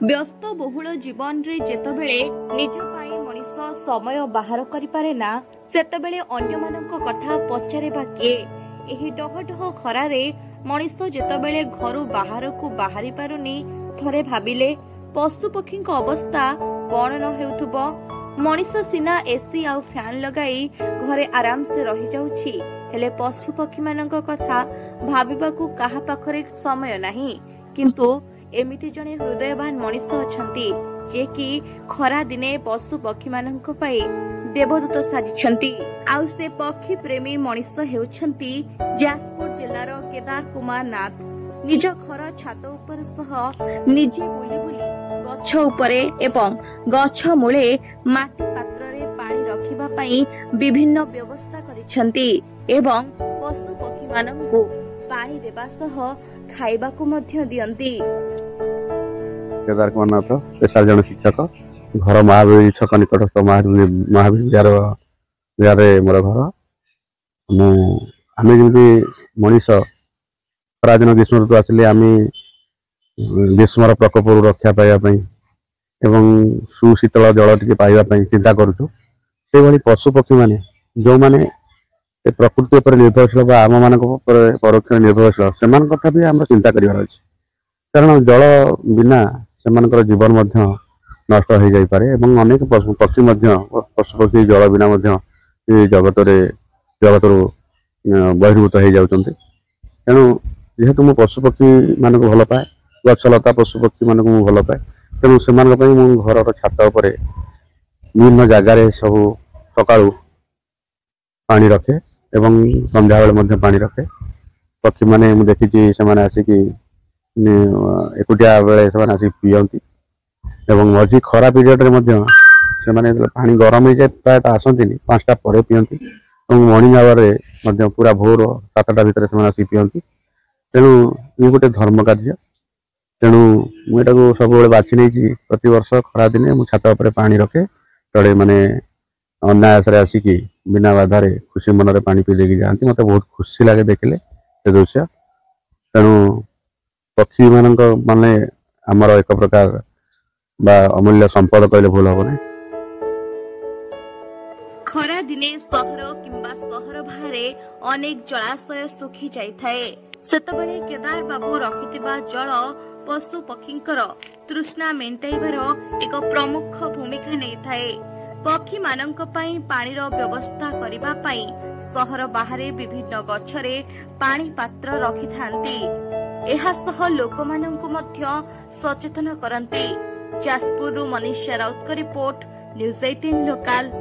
व्यस्त बहुल जीवन रे जेतबेले निज पाई मनीष समय बाहर करि पारे ना सेतबेले अन्य मानक कथा पचारेबा किए। एही डहडह खरारे मनीष जेतबेले घरु बाहर को बाहरी पारुनी थरे भाबिले पशु पक्षी अवस्था कौन न हेउथुबो। मनीष सिना एसी आउ फैन लगाई घरे आराम से रही जाउछि, हेले पशु पक्षी मानक कथा भाबिबाकू काहा पाखरे समय नाही। किंतु एमिति जने हृदयवान मनीष अछंती जे कि खरा दिने पशु पक्षी मानक पई देवदूत साजिछंती। आउ से पक्षी प्रेमी मनीष हेउछंती जाजपुर जिल्लार केदार कुमार नाथ। निज घर छात उपर सह निजे बुली बुली गछ उपरे एवं गछ मूले माटी पात्र रे पानी रखिबा पई विभिन्न व्यवस्था करिछंती एवं पशु पक्षी मानकू पानी देबा सह खाइबाकू मध्य दियंती। केदार कुमार नाथ पेशा जन शिक्षक, घर महावीर छक निकटस्थ महावीर मोर घर। आम जमी मनीष खरादिन ग्रीष्म ऋतु आसिले आम ग्रीष्मर प्रकोपर रक्षा पाइबापी एवं सुशीतल जल टी पाइबापी चिंता करुचु। से भाई पशु पक्षी मैंने जो मैंने प्रकृति उपर निर्भरशील आम मान परोक्ष निर्भरशील से कथा भी आम चिंता कर कारण जल बिना से जीवन नष्ट हो जापे। अनेक पशु पक्षी पशु पक्षी जल बिना जगत बहिर्भूत हो जाती। तेणु जेहेतु मु पशु पक्षी मान भल पाए, गछलता पशु पक्षी मान भल पाए, तेणु से घर छात उपर विभिन्न जगार सब सका पानी रखे एवं संध्या बेले पानी रखे। पक्षी मैंने देखी से आसिक एकुटिया बेले से आसिक पीयती एवं मझी खरा पीरियड से पानी गरम हो जाए प्राय आसती 5टा पर पीयती और मर्णिंग आवर पूरा भोर 7टा भितर से आसिक पीयती। तेणु ये गोटे धर्म कार्य। तेणु मुझे सब बाछि नहीं प्रति वर्ष खरा दिने मु छात उपर पानी रखे तड़े माने अनायास आसिक बिना बाधारे खुशी मन में पानी पी देकी जाती। मत बहुत खुशी लगे देखले से दृश्य। तेणु पक्षी मान माने आमर एक प्रकार बा अमूल्य संपद कहले भूल हम। खरा दिने सहर किंबा सहर बाहरे अनेक जलाशय सुखी जाइथाए। सेतबेले केदार बाबू रखिथिबा जल पशु पक्षींकर तृष्णा मेंटाइबार एक प्रमुख भूमिका नेइथाए। पक्षी मानक पई पानीर व्यवस्था करिबा पई सहर बाहरे विभिन्न गछरे पानी पात्र रखिथांती। एहा सह लोकमानंकु मध्य सचेतन करंती। जाजपुरु मनीष राउत का रिपोर्ट, न्यूज 18 लोकल।